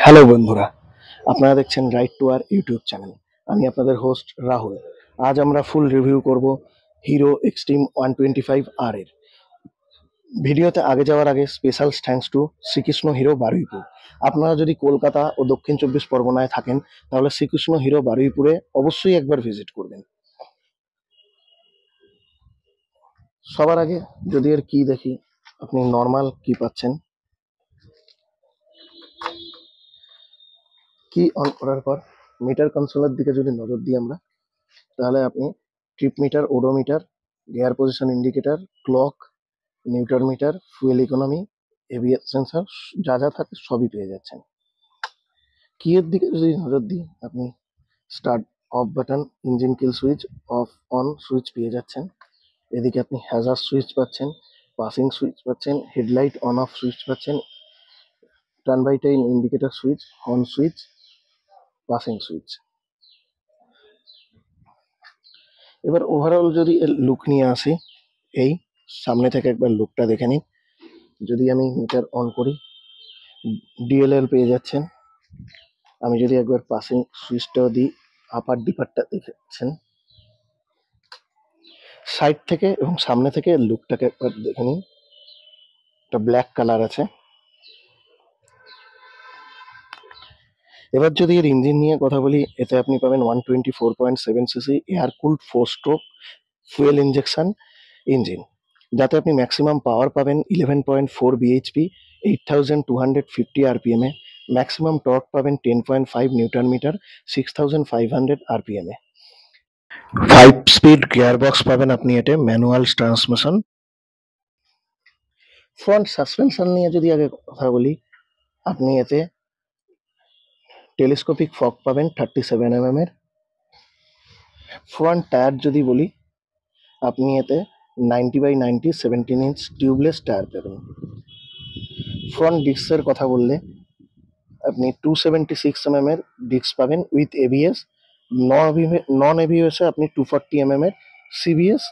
Hello বন্ধুরা, আপনারা দেখছেন রাইট টু আর ইউটিউব চ্যানেল। আমি আপনাদের হোস্ট রাহুল। আজ আমরা ফুল রিভিউ করব হিরো এক্সট্রিম 125 আর এর। ভিডিওতে আগে যাওয়ার আগে special thanks to Shrikrishna Hero Baruipur. আপনারা যদি কলকাতা ও দক্ষিণ চব্বিশ পরগনায় থাকেন তাহলে শ্রীকৃষ্ণ হিরো বারুইপুরে অবশ্যই একবার ভিজিট করবেন। সবার আগে যদি এর কি দেখি, আপনি নর্মাল কি পাচ্ছেন। কি অন করার পর মিটার কনসোলের দিকে যদি নজর দিই আমরা, তাহলে আপনি trip meter, odometer, gear position indicator, clock, newton metre, fuel economy, ABS sensor, যা যা থাকে সবই পেয়ে যাচ্ছেন। কিয়ের দিকে যদি নজর দিই, আপনি start off button, engine kill switch, off on switch পেয়ে যাচ্ছেন। এদিকে আপনি হ্যাজার্ড সুইচ পাচ্ছেন, পাসিং সুইচ পাচ্ছেন, হেডলাইট অন অফ সুইচ পাচ্ছেন, turn by turn indicator switch, horn switch, passing switch. এবার ওভারঅল যদি এর লুক নিয়ে আসি, এই সামনে থেকে একবার লুকটা দেখে নিন। যদি আমি মিটার অন করি, ডিএলএল পেয়ে যাচ্ছেন। আমি যদি একবার পাসিং সুইচটাও দিই, আপার ডিপারটা দেখেছেন। সাইড থেকে এবং সামনে থেকে লুকটাকে একবার দেখে নিন। একটা ব্ল্যাক কালার আছে। এবার যদি এর ইঞ্জিন নিয়ে কথা বলি, এতে আপনি পাবেন 124.7 CC air cooled 4 stroke fuel injection engine, যাতে আপনি ম্যাক্সিমাম পাওয়ার পাবেন 11.4 বিএইচপি, 8250 আরপিএম এ। ম্যাক্সিমাম টর্ক পাবেন 10.5 নিউটন মিটার, 6500 আরপিএম এ। 5 স্পিড গিয়ার বক্স পাবেন আপনি এতে, ম্যানুয়াল ট্রান্সমিশন। ফ্রন্ট সাসপেনশন নিয়ে যদি আগে কথা বলি, আপনি এতে টেলিস্কোপিক ফক পাবেন 37 mm এর। ফ্রন্ট টায়ার যদি বলি, আপনি এতে 90/90 17 ইঞ্চ টিউবলেস টায়ার পাবেন। ফ্রন্ট ডিস্কের কথা বললে আপনি 276 mm এর ডিস্ক পাবেন উইথ এবিএস। নন এবিএসে আপনি 240 mm এর সিবিএস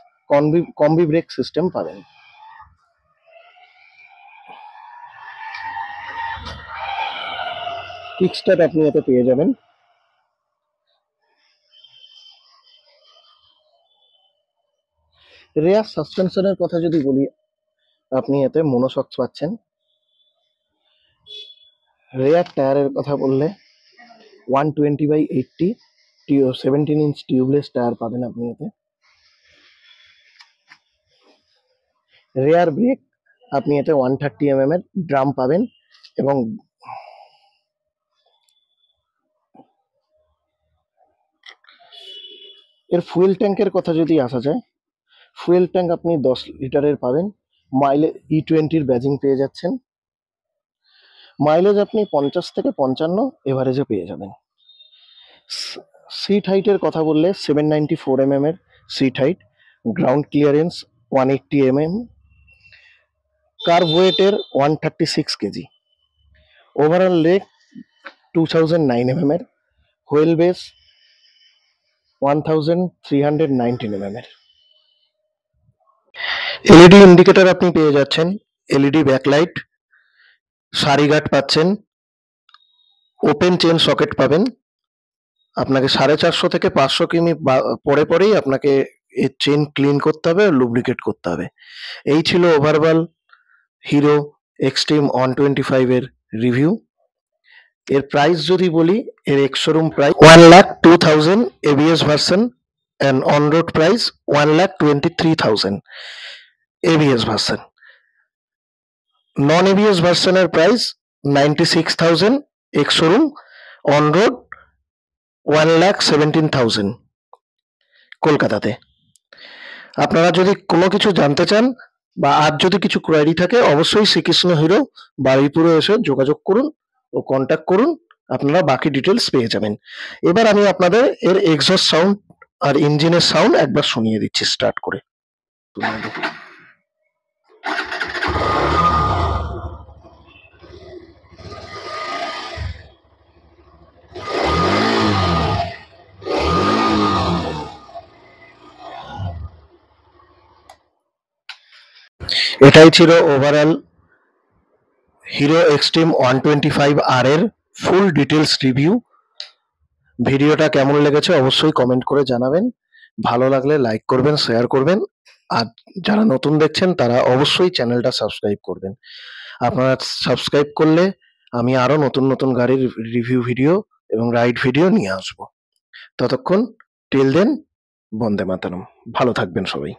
কম্বি ব্রেক সিস্টেম পাবেন। কিকস্টার্ট আপনি এতে পেয়ে যাবেন। রেয়ার সাসপেনশনের কথা যদি বলি, আপনি এতে মোনোশক্স পাচ্ছেন। রেয়ার টায়ারের কথা বললে 120/80 17 ইঞ্চ টিউবলেস টায়ার পাবেন আপনি এতে। রেয়ার ব্রেক আপনি এতে 130 mm এর ড্রাম পাবেন। এবং এর ফুয়েল ট্যাঙ্কের কথা যদি আসা যায়, ফুয়েল ট্যাঙ্ক আপনি 10 লিটারের পাবেন। মাইলেজ E20 ব্যাজিং পেয়ে যাচ্ছেন। মাইলেজ আপনি 50 থেকে 55 এভারেজে পেয়ে যাবেন। সিট হাইটের কথা বললে 794 mm এর seat height, ground clearance 180 mm, kerb ওয়েটের 136 কেজি, ওভারঅল লেগ 2009 mm এর, হুইল বেস 1319 mm এর। এলইডি ইন্ডিকেটর আপনি পেয়ে যাচ্ছেন, এলইডি ব্যাকলাইট, সারি গার্ড পাচ্ছেন, ওপেন চেন সকেট পাবেন। আপনাকে 450 থেকে 500 কিমি পরে পরেই আপনাকে এর চেন ক্লিন করতে হবে, লুব্রিকেট করতে হবে। এই ছিল ওভারঅল হিরো এক্সট্রিম 125 এর রিভিউ। এর প্রাইস যদি বলি, এর ex-showroom price 1,02,000 ABS version and on road price 1,23,000 ABS version. Non ABS ভার্সনের প্রাইস 96,000 এক্স-শোরুম, অন রোড 1,17,000 কলকাতাতে। আপনারা যদি কোনো কিছু জানতে চান বা আর যদি কিছু কোয়ারি থাকে, অবশ্যই শ্রীকৃষ্ণ হিরো বারুইপুরে এসে যোগাযোগ করুন ও কন্ট্যাক্ট করুন, আপনারা বাকি ডিটেলস পেয়ে যাবেন। এবার আমি আপনাদের এর এক্সস্ট সাউন্ড আর ইঞ্জিনের সাউন্ড একবার শুনিয়ে দিচ্ছি স্টার্ট করে। এটাই ছিল ওভারঅল হিরো এক্সট্রিম 125 আর এর ফুল ডিটেলস রিভিউ। ভিডিওটা কেমন লেগেছে অবশ্যই কমেন্ট করে জানাবেন। ভালো লাগলে লাইক করবেন, শেয়ার করবেন। আর যারা নতুন দেখছেন তারা অবশ্যই চ্যানেলটা সাবস্ক্রাইব করবেন। আপনারা সাবস্ক্রাইব করলে আমি আরো নতুন নতুন গাড়ির রিভিউ ভিডিও এবং রাইড ভিডিও নিয়ে আসবো। ততক্ষণ টিল দেন, বন্দে মাতরম। ভালো থাকবেন সবাই।